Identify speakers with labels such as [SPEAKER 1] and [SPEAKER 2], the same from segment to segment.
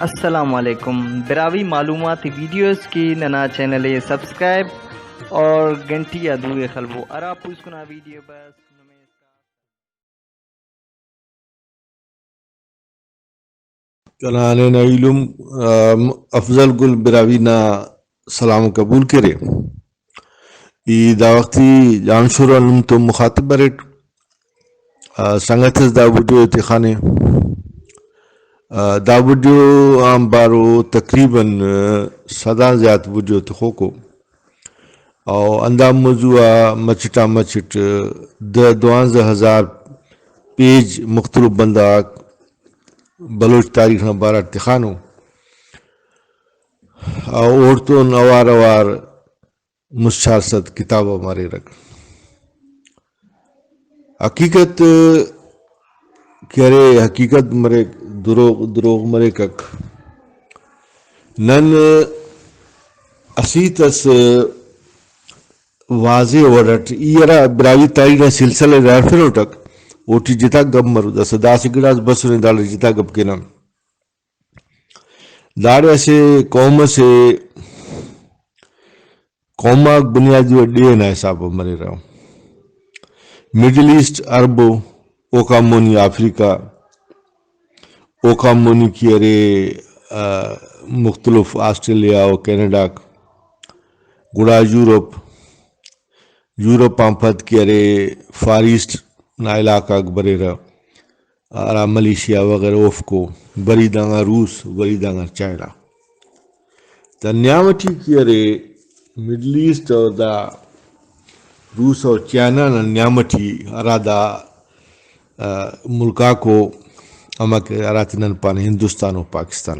[SPEAKER 1] السلام علیکم براوی معلومات ویڈیوز کی ننا چینل سبسکرائب اور گھنٹی ادوئے خلبو ارا پوس کنا ویڈیو بس
[SPEAKER 2] کنانے علم افضل گل براوی نا سلام قبول کرے ای دا وقتی جانشور علم تو مخاطب برٹ سنگتس دا ویڈیو تخانے دا ویڈیو عام بارو تقریباً صدا زیاد ویڈیو تخوکو او اندام موضوع مچٹا مچٹ 12,000 پیج مختلف بندہ بلوچ تاریخ نا بارہ تخانو عورتون اوار اوار مشار ست کتاب ہمارے رکھ حقیقت کرے حقیقت مرے دروغ مرے کک نن اسیتس واضح وڈٹ ایرا براوی تاریخ سلسلہ رافر اٹک اوٹی جتا گب مرو دس داس گڑاس بسنے دال جتا گب کے نام داڑے سے قوماک بنیادی وڈی نا حساب مرے رہا مڈل ایسٹ عرب اوکامونی افریقہ اوکامونی کی ارے مختلف آسٹریلیا و کینیڈا گڑا یورپ پامپت کی ارے فار ایسٹ نا علاقہ برے رہا ارا ملیشیا وغیرہ اوف کو بری دانگا روس بری دانگا چائنا تا نیامٹی کی ارے مڈل ایسٹ اور دا روس اور چائنا نا نیامٹی ارا دا ملکا کو اما کے اراتنن پان ہندوستان و پاکستان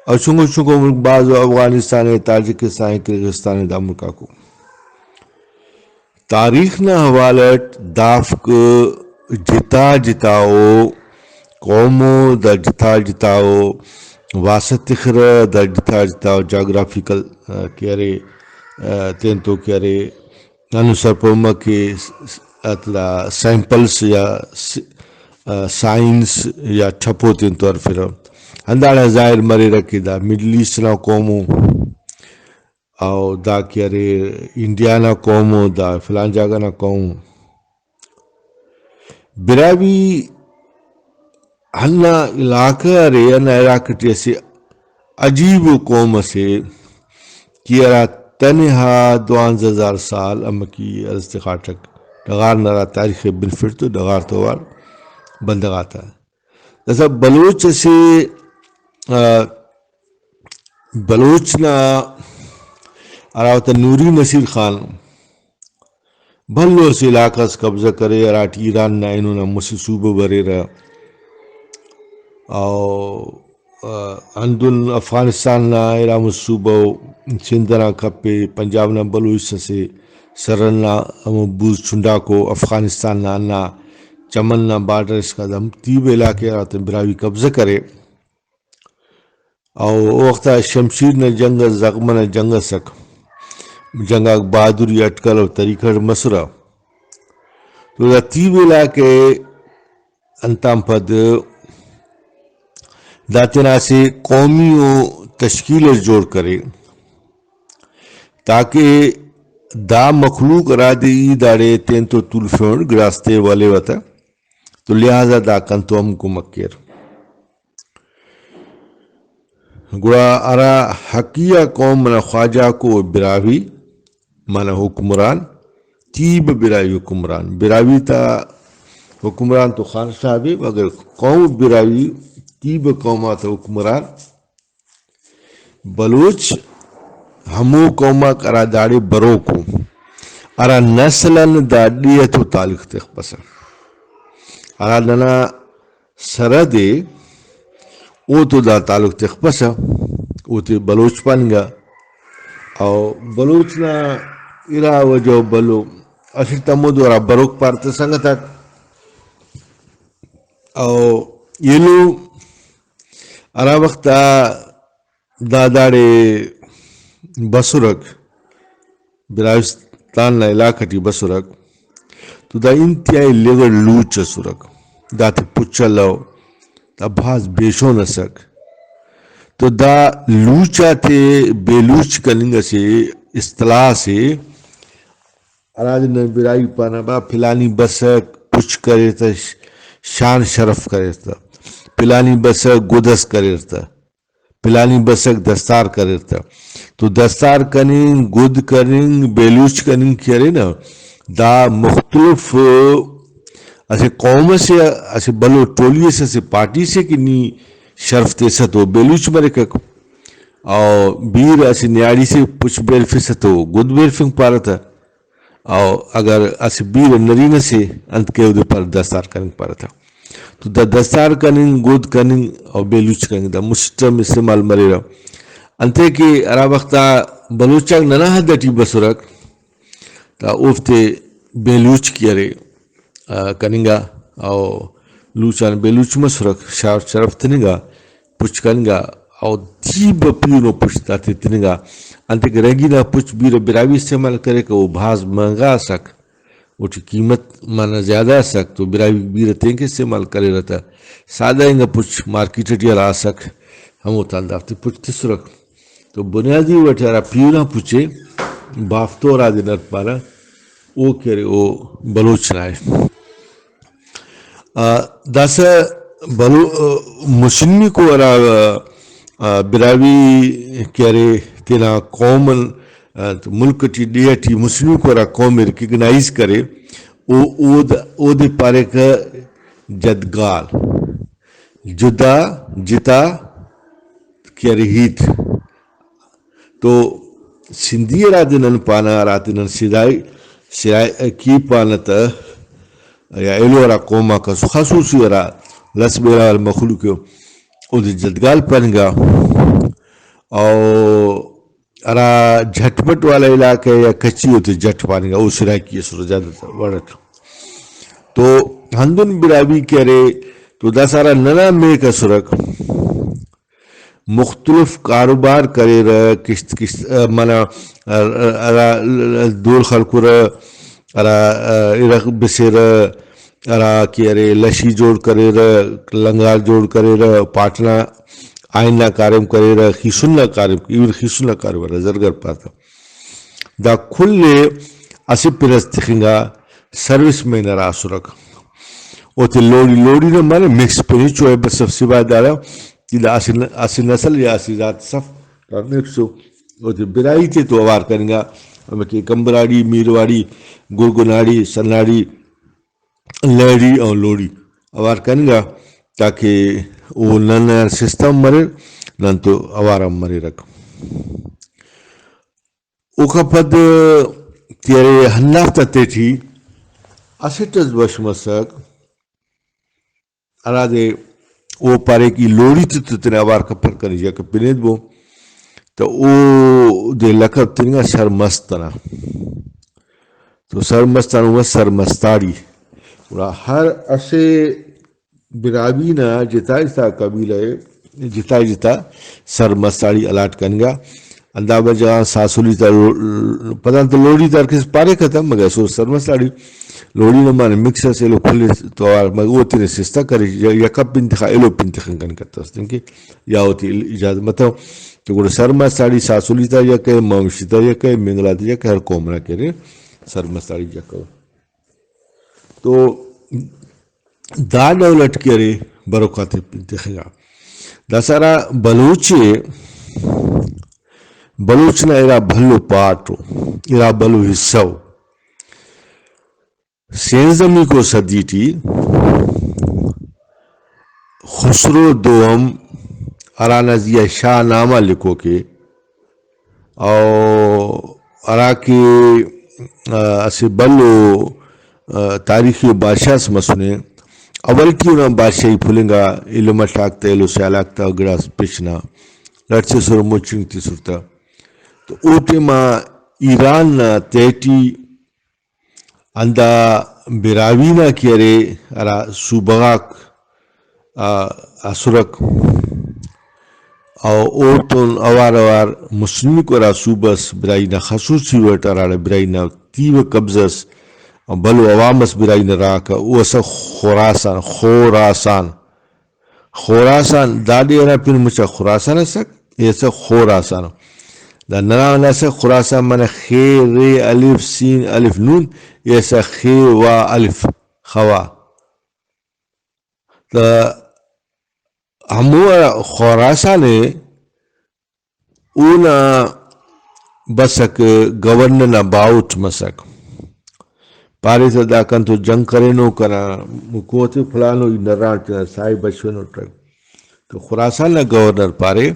[SPEAKER 2] اور چنگو ملک بعض افغانستان تاجکستان کرغستان دا ملکا کو تاریخ نا حوالت دافک جتاؤ قومو دا جتاؤ واسط تخر دا جتاؤ جاگرافیکل کیارے تین تو کیارے نانو سرپوما کے اتلا سیمپلس یا سائنس یا ٹھپو تین طور پھر انداڑا ظاہر مرے رکھی دا مڈل ایسٹ نا قومو او دا کیارے انڈیا نا قومو دا فلان جاگا نا قومو براوی ہننا علاقہ رے انا علاقہ ٹیسے عجیب قوم سے کیارا تنہا 12,000 سال اما کی ارستخاٹک ڈغار نرا تاریخ بالفر تو ڈغار توار بندگاتا ہے جیسا بلوچ سے بلوچ نا اراوتا نوری نصیر خان بھلو سے علاقہ سے قبضہ کرے اراٹ ایران نا انہوں نا مسی صوبہ برے رہا او اندن افغانستان نا ارام صوبہ سندھنا کپے پنجاب نا بلوچ سے سرن نا بوز چھنڈا کو افغانستان نا نا چمن نا بارڈر اس کا دم تیب علاقے آتے براوی قبضہ کرے او وقتا شمشیر نا جنگ زغمہ نا جنگ سک جنگا بہادری اٹکل اور طریقہ مسرہ تو دا تیب علاقے انتام پد داتنا سے قومی و تشکیل جوڑ کرے تاکہ دا مخلوق را دی داڑے تین تو طول فیون گراستے والے وطا تو لہذا دا کنتو ہم کو مکیر گوڑا ارا حقیہ قوم منا خواجہ کو براوی مانا حکمران تیب براوی حکمران براوی تا حکمران تو خان صاحبی مگر قوم براوی تیب قومات حکمران بلوچ ہمو قوما کرا داڑی برو کو ارا نسلن داڑیتو تعلق تخ پسا ارا ننا سردے او تو دا تعلق تخ پسا او تی بلوچ پانگا او بلوچ نا ارا وجو بلو اصل تمودو ارا بروک پارتا سنگتا او یلو ارا وقتا داداڑے بسرک براوستان نا علاقہ ٹی بسرک تو دا انتہائی لگر لوچ سرک دا تی پچھا لو ابھاز بیشو نسک تو دا لوچا تے بیلوچ کننگ سے اصطلاح سے اراج نے برائی پانا با پلانی بسک پچ کرے تا شان شرف کرے تا پلانی بسک گدس کرے تا پلانی بسک دستار کرے تا تو دستار کننگ گد کننگ بیلوچ کننگ کرے نا دا مختلف اسے قوم سے اسے بلو ٹولی سے پارٹی سے کہ نی شرف تے ستو بیلوچ مرے کک او بیر اسے نیاڑی سے پچ بیلفی ستو گد بیلفنگ پارا تھا او اگر اسے بیر نرین سے انت کے ادھے پر دستار کننگ پارا تھا تو دا دستار کننگ گود کننگ او بیلوچ کننگ دا مستم استعمال مرے رہا انتے کہ ارا وقتا بلوچاک ننا حدٹی بسرک تا اوفتے بیلوچ کیارے کننگا او لوچان بیلوچ مسرک شرف تنگا پچ کنگا او دیب پیونو پچتا تنگا انتے کہ رنگینا پچ بیر براوی استعمال کرے کہ وہ بھاز مہنگا سک وہ قیمت مانا زیادہ سک تو براوی بیر تین کے استعمال کرے رہتا سادہ انگا پچ مارکیٹ یا را سک ہم وہ تاندافتے پچ تسرک تو بنیادی وٹارا پیونا پچے بافتو را دینر پارا او کرے او بلوچ رائے داسا مسلمی کو ارا براوی کرے تینا قومن ملک ٹی ڈیٹی مسلمی کو ارا قوم ریکگنائز کرے او دے پارے کا جدگال جدا جتا کرے ہیت تو سندھی را دنن پانا را دنن سرائی کی پانتا یا ایلو را قوما کا خصوصی را لس بیرا المخلوق او دی جدگال پنگا او ارا جھٹپٹ والا علاقہ یا کچی ہوتی جھٹ پانگا او سرائی کی سر زیادہ وڑت تو ہندن براوی کرے تو دا سارا ننا میں کا سرک مختلف کاروبار کرے رہا کشت مانا دول خلق رہا ارا ارق بسے رہا ارا کی ارے لشی جوڑ کرے رہا لنگار جوڑ کرے رہا پاٹنا آئینہ کارم کرے رہا خیسنہ کارم ایون خیسنہ کارم رہا زرگر پاتا دا کھلے اسی پرست تخنگا سروس میں نرا سرک او تے لوڑی نا مانا مکس پنی چوئے بس سفسی بات دارا اسی نسل یا اسی ذات صف مکسو او تے برائی تے تو اوار کرنگا ہمیں کمبراڑی میرواڑی گرگناڑی سناڑی لیڑی اور لوڑی اوار کرنگا تاکہ وہ نن سسٹم مرے نن تو اوارم مرے رکھ اوکا پد تیرے ہنافتا تیٹھی اسیٹز بشمسک ارا دے او پارے کی لوڑی تینے اوار کپر کرنی جا کہ پینید بو تو او دے لقب تنگا سرمستنا تو سرمستان ہوا سرمستاری ہر اسے براوی نا جتائی تا قبیلہ جتا سرمستاری الاٹ کنگا اندابہ جہاں ساسولی تا پتہ تو لوڑی تا کس پارے ختم مگر سو سرمستاری لوڑی نمانے مکسر سے لو کھلے تو وہ تیرے سستا کرے یا کب انتخا ایلو پنتخن کن کرتا ہے کیونکہ یا ہوتی اجازت مطلب تو گوڑا سرمستاری ساسولی تا یا کہ مامشی تا یا کہ منگلا تا یا کہ ہر قوم را کرے سرمستاری یا کہ تو دا دولت کرے بروکات انتخا دا سارا بلوچنا ایرا بھلو پاٹو ایرا بلو حصو سینزمی کو صدی ٹی خسرو دوم ارانزیہ شاہ نامہ لکھو کے او ارا کے اسے بلو تاریخی بادشاہ سمسنے اول کیوں نا بادشاہی پھولنگا علم ٹاکتا ایلو سیالاکتا گڑاس پیچنا لڑچے سر موچنگتی سرتا تو اوٹے ماں ایران نا تیٹی اندا براوینا کیرے ارا صوبغاک اسرک او اوٹون اوار مسلمی کو ارا صوبس برائینا خصوصی ویٹ ارا برائینا تیو قبضس بلو عوامس برائینا راکا او اسا خوراسان خراسان دادی انا پھر مچا خراسان سک ایسا خراسان دا ننا نسا خراسان من خی ری الف سین الف نون ایسا خی و الف خوا دا ہمو خراسان اونا بسک گورنر باؤٹ مسک پاری سے دا کن تو جنگ کرے نو کنا حکومت فلانو نران چنا سائی بچونو ٹرک تو خراسان نا گورنر پارے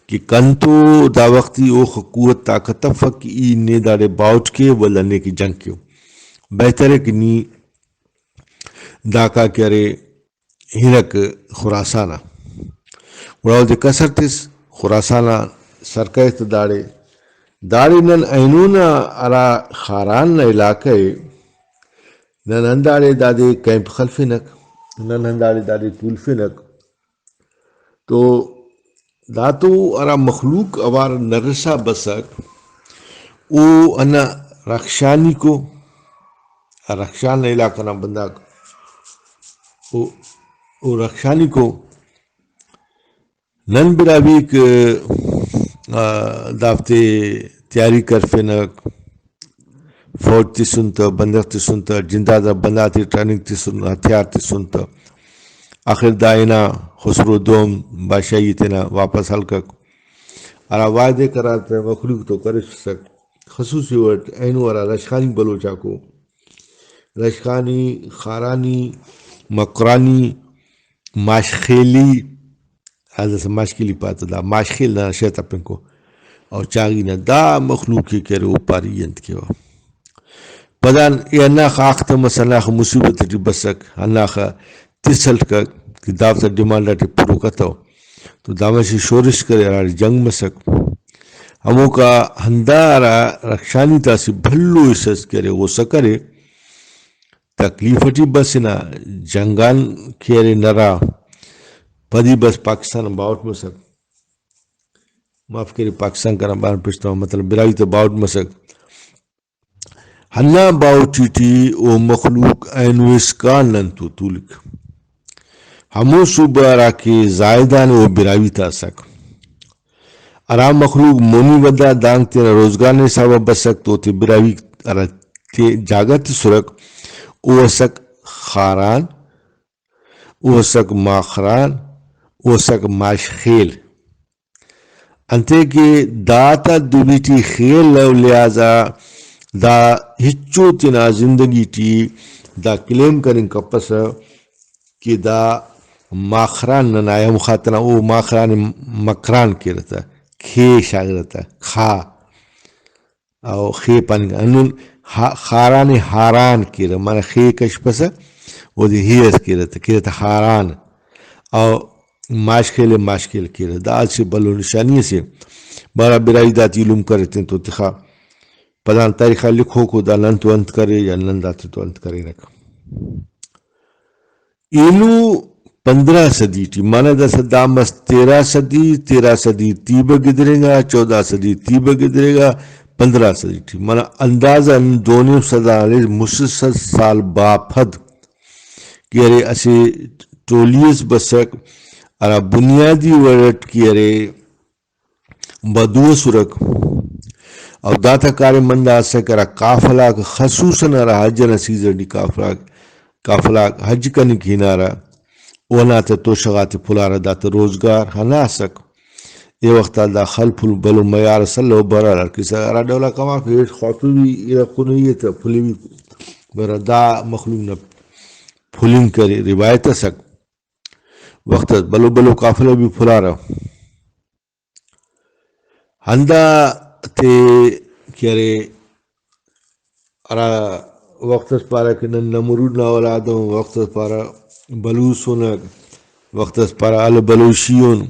[SPEAKER 2] کہ کن تو دا وقتی او قوت طاقت فک ای نے دارے باؤٹ کے ولنے کی جنگ کیو بہتر ہے کہ نی داکا کرے ہنک خراسانا وڑاو دے کسر تیس خراسانا سرکیت داڑے نن اینونا ارا خاران نا علاقہ نن ہنداڑے دادے کیمپ خلفنک نن ہنداڑے دادے طولفنک تو داتو ارا مخلوق اوار نرسا بسک او انا رخشانی کو رخشان علاقہ نا بندہ او رخشانی کو نن براویک دافتے تیاری کرفنک فوج تی سنتا بندق تی سنتا جندہ دا بندہ تی ٹریننگ تی سنتا ہتھیار تی سنتا آخر دائنا خسرو دوم بادشاہی تینا واپس حلقک ارا وعدے کرات مخلوق تو کرش سک خصوصی ورد اینو ارا رشخانی بلوچا کو رشخانی خارانی مقرانی ماشخیلی حضرت سے ماشخیلی پاتا دا ماشخیل نا شیطا پن کو اور چاگی نا دا مخلوقی کرے او پاری ینت کیوا پدان یا ناخ آختا مسا ناخ مصیبت تی بسک ناخ تیسل کا کہ دافتا ڈیمانڈا تی پرو کتاو تو دامشی شورش کرے ارار جنگ مسک ہمو کا ہندارا رکشانی تاسی بھلو اسس کرے وہ سکرے تکلیفٹی بسنا جنگان کیرے نرا پدی بس پاکستان باؤٹ مسک معاف کرے پاکستان کا نبان پشتا ہوں مطلب برائی تو باؤٹ مسک ہننا باؤٹی تی او مخلوق اینویس کا ننتو تولک ہمو صوبہ راکی زائدان او برائی تا سک ارام مخلوق مونی ودا دانگ تیرا روزگار نے سابا بسک تو تی برائی جاگت سرک او سک خاران او سک ماخران او سک ماش خیل انتے کہ داتا دوبیٹی خیل لو لہذا دا ہچو تینا زندگی تی دا کلیم کرن کپس کہ دا ماخران ننایا مخاطنا او ماخران مکران کی رہتا کھے شاگ رہتا کھا او خے پانی انون خاران حاران کی رہتا مانا خے کش پسا وہ دی ہیس کی رہتا حاران او ماشکل کی رہتا دا آج سے بلو نشانی سے بارا برائی داتی علم کرتے تو تخا پدان تاریخہ لکھو کو دا نن تو انت کرے یا نن داتی تو انت کرے رکھ ایلو 15 صدی ٹی مانا دا صدامس 13 صدی تیبہ گدرے گا 14 صدی تیبہ گدرے گا 15 صدی ٹی مانا اندازہ دونوں صدالے مسلسل سال باپد کہ ارے اسے ٹولیس بسک ارا بنیادی ورٹ کی ارے بدو سرک اور داتا کار مندہ سک ارا کافلا خصوصاً ارا حج نسیزر دی کافلا حج کنی کینارا اونا تا تو شغاتی پھلارا داتا روزگار ہنا سک اے وقتا دا خلف بلو میار سلو برا کسا ارا دولا کما فیٹ خواتو بھی ایرقونی تا پھلی بھی برا دا مخلوق نا پھلنگ کری روایت سک وقت بلو کافلا بھی پھلارا ہندا تے کیارے ارا وقت پارا کنن نمرود نا اولادوں وقت پارا بلوسونک وقت پارا البلوشیون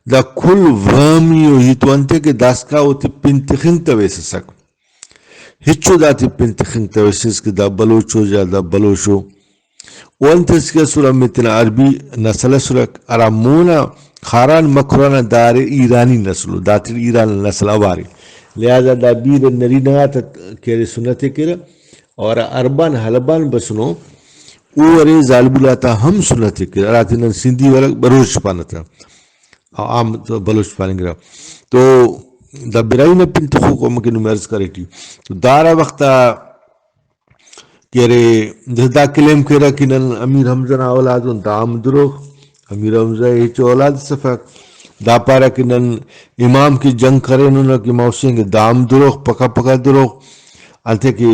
[SPEAKER 2] دا کل وامیو ہی تو انتے کہ داسکا ہوتی پنتخنگ تویس سک ہچو داتی پنتخنگ تویسس کہ دا بلوچو جا دا بلوشو وانتس کے سورا متنا عربی نسل سرک ارامونا خاران مکرانا دار ایرانی نسلو داتر ایران نسل اواری لہذا دا بیر نری نگاتا کیرے سنتے کرا اور اربان حلبان بسنو او ارے ظالبولا تا ہم سنت کہ راتنا سندھی والا بلوچ پانتا عام تو بلوچ پانیں گرا تو دا برائی نہ پن تو کو مکن مرض کرے ٹی تو دارا وقتا کہ رے دا کلیم کرا کہ نن امیر حمزہ نا اولاد ان دام دروغ امیر حمزہ ایچ اولاد صفق دا پارا کہ نن امام کی جنگ کرے نہ کہ موسیں گے دام دروغ پکا پکا دروغ انتے کہ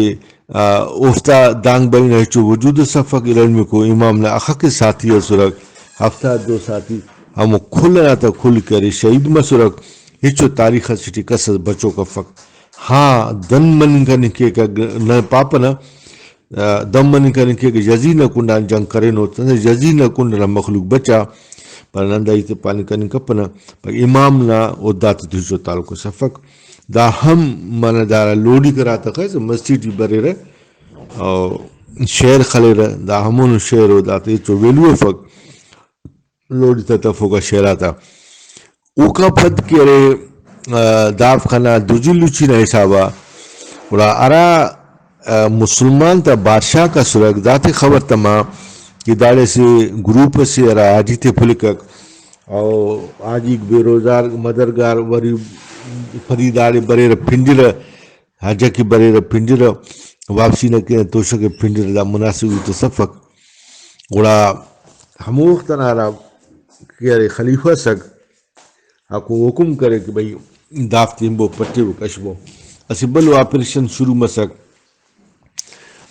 [SPEAKER 2] افتا دانگ بین ایچو وجود صفق علم کو امام نے اخا کے ساتھی سرک ہفتہ دو ساتھی ہم کھلنا تا کھل کرے شہید مسرک ہچو تاریخ سٹی کسر بچوں کا فق ہاں دن من کا نکے کا نہ پاپنا دم من کا نکے کہ یزی نہ کنڈا جنگ کرے نو یزی نہ کنڈا مخلوق بچا پر نندائی تے پانی کا نکپنا پر امام نا او دات دوشو تعلق صفق دا ہم من دارا لوڑی کراتا خیز مسجد برے رہے اور شعر خلے رہے دا ہمون شعر ہو داتا ایچو ویلو فق لوڑی تا تفو کا شعر آتا او کا پھد کے رے داف خانا دوجی لوچی نا حسابا وڑا ارا مسلمان تا بادشاہ کا سرک داتے خبر تما کہ داڑے سے گروپ سے ارا آجی تے پھلکک اور آجی بے روزار مدرگار وری فریدارے برے رہ پھنڈر حجہ کی برے رہ پھنڈر واپسی نہ کہ توشہ کے پھنڈر دا مناسب ہوئی تصفق گوڑا ہموخت نارا کہ خلیفہ سک کو حکم کرے کہ بھئی دافتی ہمبو پٹے و کشبو اسی بلو آپریشن شروع مسک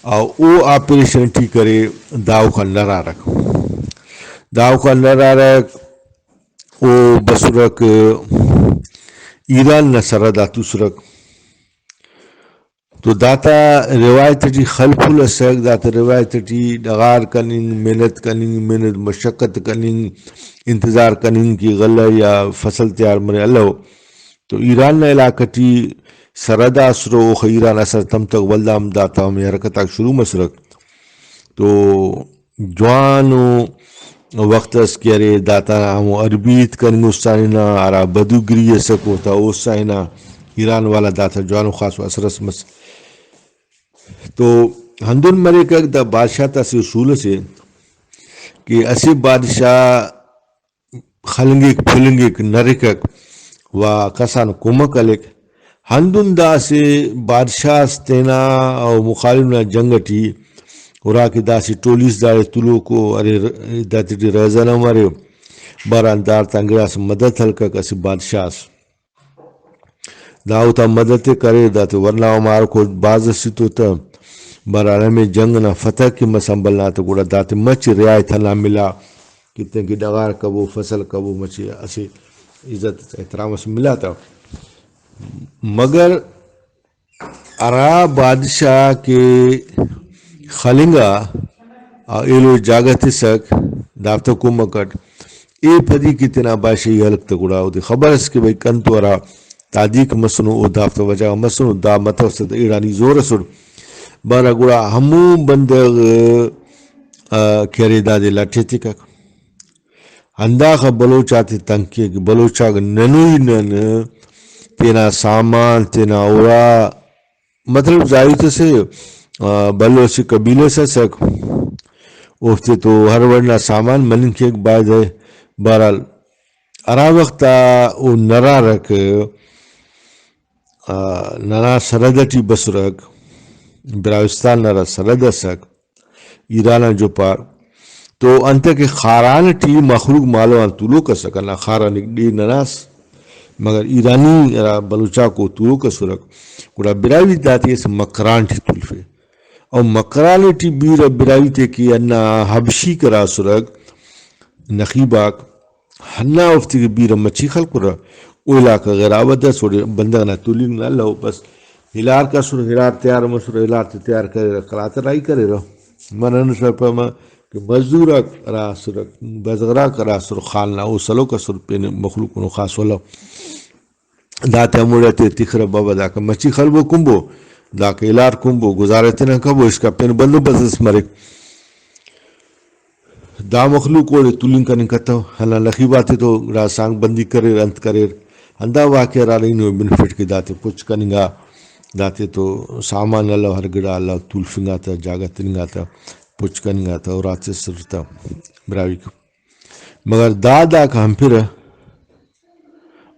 [SPEAKER 2] او آپریشن ٹھی کرے داو کا لرا رکھ داو کا لرا رکھ او بسرک ایران نہ سردا تسرک تو داتا روایت ٹی خلف الاسق داتا روایت ٹی ڈغار کننگ محنت مشقت کننگ انتظار کننگ کی غلہ یا فصل تیار مرے اللہ تو ایران نہ علاقہ ٹی سردا اسرو ایران اثر تم تک ولدام داتا ہمیں حرکت شروع مسرک تو جوانو وقت اس کے رے داتا ہم عربیت کننگ استانینا آرا بدوگری سکو تا اوسائنا ایران والا داتا جوانو خاص و اثر اسمس تو ہندن مرے کا دا بادشاہ تا سے اصول سے کہ اسی بادشاہ خلنگیک پھلنگیک نرکک و کسان کمک علک ہندن دا سے بادشاہ استینا او مخالفنا جنگٹی ورا کی دا سے ٹولیس دارے طلوع کو ارے داتی رزانہ مارے باران دار تنگرہ سے مدد حلقہ کسی بادشاہ داوتا مدد کرے داتے ورنہ ہمارا کو باز سیتو تا برانہ میں جنگ نہ فتح کی مسنبلنا تا گوڑا داتے مچ رعایت نہ ملا کتنے کی ڈغار کبو فصل کبو مچی اسی عزت احترام سے ملا تھا مگر ارا بادشاہ کے خلنگا ایلو جاگتی سک دافتا کو مکٹ اے پدی کتنا باشی حلق تا گوڑا دی خبر اس کے بھئی کنتو ارا تادیک مسنو او دافتا وجہ مسنو دا متوسط ایرانی زور سڑ بارا گوڑا ہمو بندگ کھیرے دادے لٹھے تکک انداخ بلوچاتی تنکی کہ بلوچاک ننوی نن تینا سامان تینا اورا مطلب ظاہر سے بلوچی قبیلے سے سک افتے تو ہر ورنہ سامان منن کے ایک بعد ہے بہرحال ارا وقتا او نرا رک نرا سردٹی بسرک براوستان نرا سرد سک ایرانا جو پار تو انت کے خاران ٹی مخلوق مالو ان طلوع کا سکنا خاران ڈی نناس مگر ایرانی بلوچا کو طلوع کا سرک گوڑا براوی داتی ہے مکران ٹی طلفے اور مکران ٹی بیر براوی تے کی انا حبشی کرا سرک نخیباک ہنا افتی کے بیر مچی خلق رہا او علاقہ غیر آبادہ سوڑے بندہ نہ تولنگ نہ لہو بس ہلار کا سر ہلار تیار مسر ہلار تیار کرے رہا قلاتر آئی کرے رہا منن سر پا کہ مزدورا کرا سر بزغرا کرا سر خالنا او سلو کا سر پین مخلوق نو خاص ولو داتے اموڑیتے تکھر بابا دا کا مچی خلبو کمبو دا کا الار کمبو گزارتے نہ کبو اس کا پین بندو بزس مرک دا مخلوق اوڑے تولین کا نکتا ہلا لخی باتے تو را سانگ بندی کرے انت کرے ہندا واقع را لینو بنفٹ کے داتے پچ کنگا داتے تو سامان اللہ ہر گڑا اللہ تول فنگا تا جاگا تنگا تا پچ کنگا تھا اور رات سے سرتا براوی کا مگر دا کا ہم پھر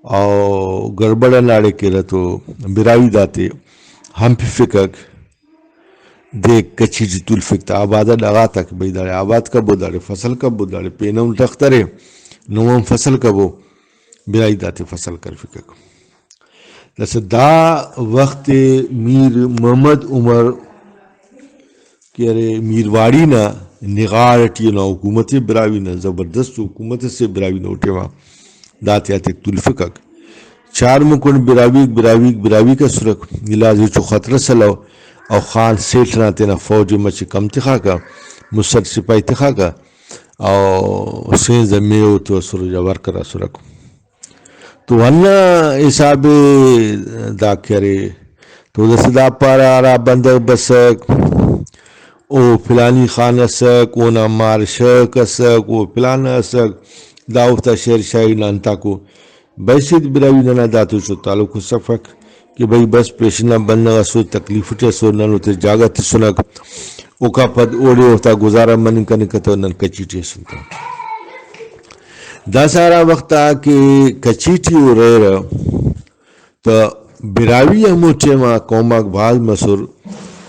[SPEAKER 2] او گڑبڑ لاڑے کے رتو براوی داتے ہم پھر فکر دیکھ کچھی جی طول فکتا آبادہ لگا تک بھئی دارے آباد کب ہو دارے فصل کب ہو دارے پینم تخترے نوم فصل کب ہو برائی داتے فصل کر فکر جیسے دا وقت میر محمد عمر کہ ارے میرواڑی نا نگاڑٹی نا حکومت براوی نا زبردست حکومت سے براوی نا اٹھے وہاں داتے آتے طول فکر چار مکن براوی کا سرک نلازی چو خطرہ سلو او خان سیٹھ نا تینا فوج مچی کم تخا کا مصر سپاہی تخا کا او سین زمیو تو سر جوار کرا سرک تو ہننا حساب دا کرے تو دس دا پارا آرا بندر بسک او فلانی خان اسک او نا مار شک اسک او فلان اسک دا افتا شیر شاہی نانتا کو بیسید براوی ننا داتو شو تعلق صفک کہ بھئی بس پیشنا بندگا سو تکلیف اٹھے سو ننو تے جاگا تے سنک اوکا پد اوڑے ہوتا گزارا من کنی کتا نن کچیٹی سنتا دا سارا وقتا کہ کچیٹی ہو رہے رہا تو براوی ہمو ٹیما قوماک بھاز مسور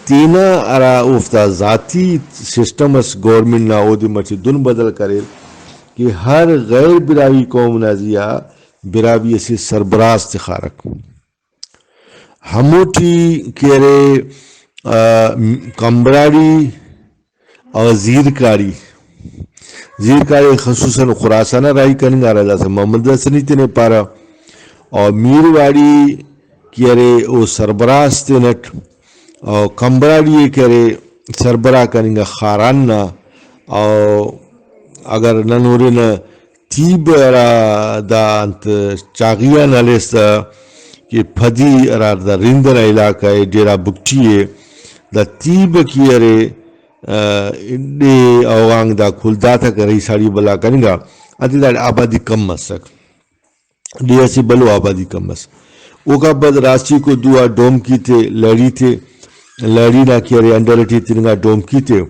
[SPEAKER 2] تینا ارا افتا ذاتی سسٹم اس گورنمنٹ نا او دی مچی دن بدل کرے کہ ہر غیر براوی قوم نازیہ براوی اسی سربراز تخارک ہموٹی کیرے کمبراڑی اور زیرکاری خصوصاً خراسانہ رائی کرنگ آ رہا جیسے محمد رسنی تینے پارا اور میرواڑی کیرے او سربراز تینٹ اور کمبراڑی کیرے سربراہ کرنگا خاران نا اور اگر ننورن تیب را دا انت چاگیاں نالیستا کہ پھدی ارار دا رندن علاقہ ہے ڈیرا بکٹی ہے دا تیب کی ارے انڈے اوانگ دا کھلداتا کری ساڑی بلا کرنگا انتی دا آبادی کم مسک ڈیرا سی بلو آبادی کم مسک اوکا بعد راسی کو دعا ڈوم کی تھے لڑی تھے لڑی نا کی ارے انڈرٹی تنگا ڈوم کی تھے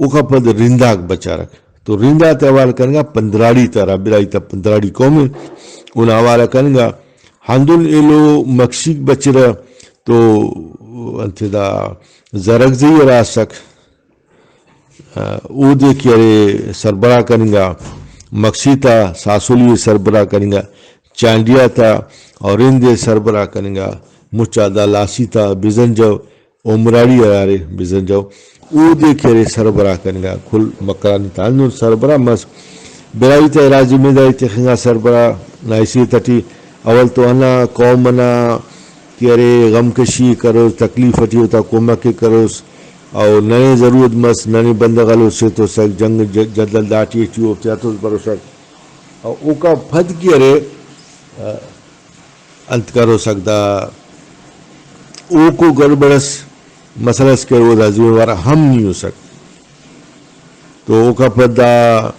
[SPEAKER 2] اوکا پد رنداک بچا رکھ تو رندہ تیوال کرنگا پندراڑی تا برائی تا پندراڑی قوم ان حوالہ کرنگا ہندن ایلو مکشیک بچ رہا تو انتدا زرگزی راسک او دے کیارے سربراہ کرنگا مکشیتا ساسولی سربراہ کرنگا چانڈیا تا اور اندے سربراہ کرنگا مچا دا لاسی تا بزنجو عمراڑی ارارے بزنجو او دے کیارے سربراہ کرنگا کھل مکرانی تا اندن سربراہ مس برائی تا راجی میں دائی تخنگا سربراہ نائسی تٹی اول تو انا قومنا کیارے غم کشی کرو تکلیف اٹھی ہوتا کومک کرو اور نئے ضرورت مس نئے بندغلو سے تو سک جنگ جدل داٹی اٹھی ہوتا تو برو سک اور اوکا پھد کیارے انت کرو سکتا او کو گڑبڑس مسئلس کرو دا ذمہ ہم نہیں ہو سک تو اوکا پھد دا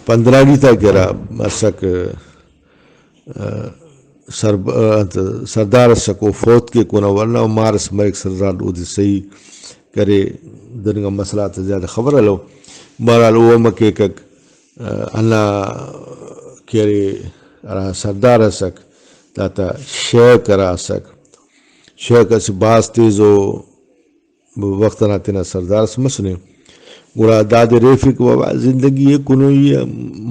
[SPEAKER 2] پندراڑی تا گرا مسک سردار سکو فوت کے کونا ورنہ مارس ملک سردار او دی صحیح کرے درنگا مسئلہ تا زیادہ خبر لو بہرحال او مکے کک انا کیرے ارا سردار سک تاتا شیخ کرا سک شیخ اس باز تیزو وقت ناتینا سردار سمسنے گوڑا داد ریفک بابا زندگی کنوئی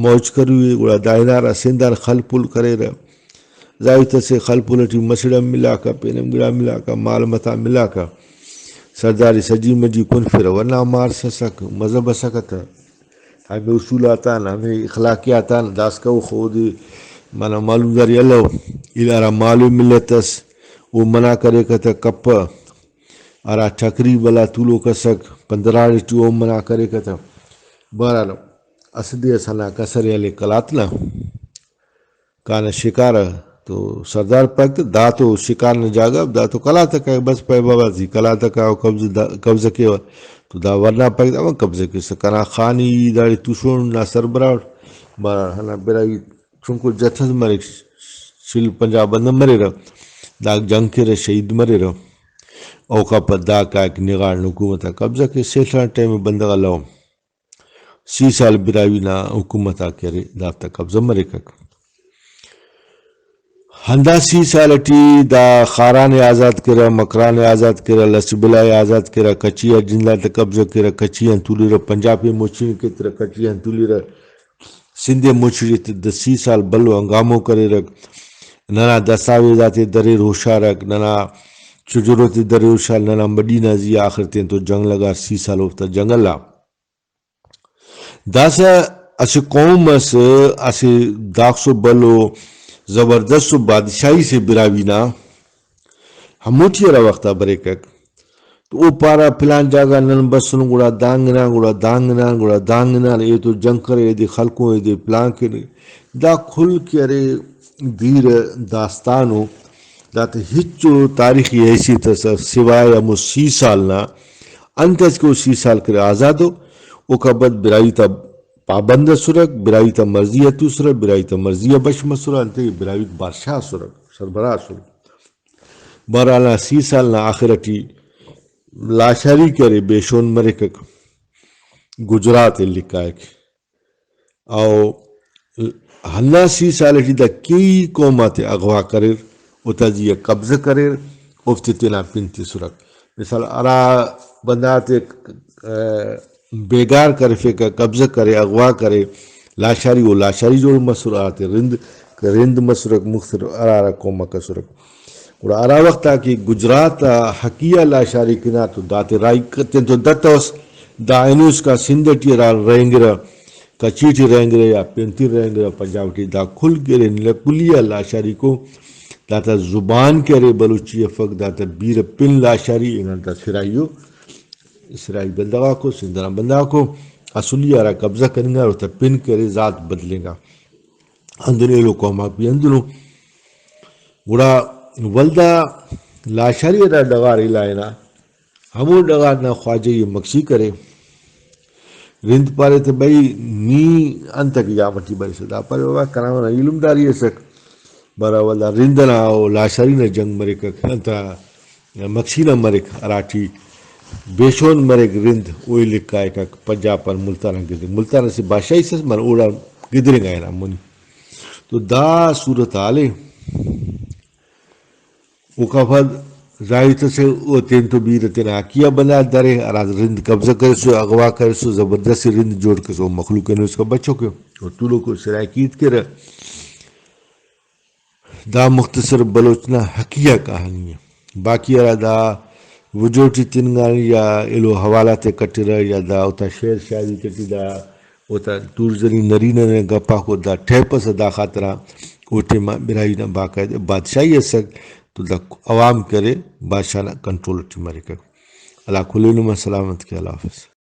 [SPEAKER 2] موج کروئی گوڑا دائنارا سندار خل پل کرے رہا زائیتا سے خل پلٹی مسڑا ملا کا پینم گڑا ملا کا مال متا ملا کا سرداری سجی مجی کن پھر ورنہ مار سک مذہب سکتا ہمیں اصول آتا نا ہمیں اخلاقیات آتا نا داس کا وہ خود مانا معلوم داری اللہ الارا معلوم ملتس وہ منع کرے کتا کپ ارا ٹھکری بلا طولو کسک پندراڑی ٹو منع کرے کتا بہرحال اسدی اسنا کسر علی کلاتنا کانا شکارا تو سردار پاک دا تو شکار نہ جاگا دا تو کلا تک ہے بس پہ بابا زی کلا تک آو قبضہ کیا تو دا ورنہ پاک دا قبضہ کیا سکانا خانی داری توشون نا سربراہ بارا ہنا برائی چونکو جتھز مرے شل پنجاب بندہ مرے رہا دا جنگ کے رہا شہید مرے رہا اوکا پدا کا ایک نگاڑ حکومت قبضہ کے سیٹھا ٹائم بندہ لو 30 سال براوی نا حکومت کرے دافتا قبضہ مرے کک ہندا 30 سال ٹی دا خاران آزاد کرا مکران آزاد کرا لسبلائے آزاد کرا کچیا جنلا تا قبضہ کرا کچیا تولی را پنجابی موچین کی طرح کچیا تولی را سندھ موچی تا 30 سال بلو ہنگاموں کرے رکھ ننا دستاویزات درے روشا رکھ ننا چجروت درے روشا ننا مدینہ زی آخر تین تو جنگ لگا 30 سال ہوتا جنگ اللہ داسا اسی قوم اسی داخسو بلو زبردست و بادشاہی سے براوینا ہموٹی را وقتا بریکک تو او پارا پلان جاگا نن بسن گوڑا دانگنا اے تو جنگ کرے دے خلقوں دے پلان کرے دا کھل کرے دیر داستانو دا تا ہچو تاریخی ایسی تصف سوائے ہمو 30 سالنا انتج کو 30 سال کرے آزادو او کا بعد برائی تا پابند سرک برائی تا مرضیتو سرک برائی تا مرضیہ بشم سرک انتج برائی بادشاہ سرک سربراہ سرک برالا 30 سالنا آخرتی لاشاری کرے بیشون مرکک گجرات لکھا ہے او ہنہ 30 سالتی دا کی قومات اغوا کرے اتا جی قبضہ کرے افتی تینا پنتی سرک مثال ارا بندات بیگار کرے فکر قبضہ کرے اغوا کرے لاشاری و لاشاری جوڑ مسر آتے رند مسرک مختلف ارا قومہ کا سرک اور ارا وقتا کہ گجرات حقیہ لاشاری کنا تو دات رائی کرتے تو دتوس دا اینوس کا سندھٹی را رینگرہ کچیٹی رینگرہ یا پینتی رینگرہ پنجابٹی دا کھل گرے نلکلیہ لاشاری کو داتا زبان کرے بلوچی فق داتا بیر پن لاشاری انہانتا سرائیو اسرائی بندگا کو سندران بندگا کو اصولی آرہ قبضہ کریں گا اور تا پن کرے ذات بدلیں گا اندنو ایلو قوما پی اندنو گوڑا ولدہ لاشاری را ڈغار الائنا ہمو ڈغار نا خواجہ مکسی کرے رند پارے تو بھئی نی انتک یامتی بری صدا پارے بابا کنامنا علم داری سک برا ولدہ رندنا او لاشاری نا جنگ مرک انتا مکسی نا مرک اراٹھی بیشون مرک رند اوی لکھا ہے کہ پنجاب پر ملتانہ گدر ملتانہ سے بادشاہی سے من اوڑا گدریں گئے نا منی تو دا صورت آلے وکفد زائیت سے او تین تو بیرتین آکیا بنا درے اراز رند قبضہ کرے سو اغوا کرے سو زبردست رند جوڑ کے سو مخلوق نے اس کا بچوں کے اور طولوں کو سرائکیت کرے دا مختصر بلوچنا حقیہ کہانی ہے باقی ارا دا وجوٹی تنگانی یا الو حوالات کٹی رہا یا دا اوتا شعر شاعری کٹی دا اوتا تورزنی نرینہ نے گپا کو دا ٹھیپس دا خاطرہ اوٹے ماں برائی نا باقاعدہ بادشاہی سک تو دا عوام کرے بادشاہ نا کنٹرول ٹی مارے کر اللہ کلینو میں سلامت کے اللہ حافظ.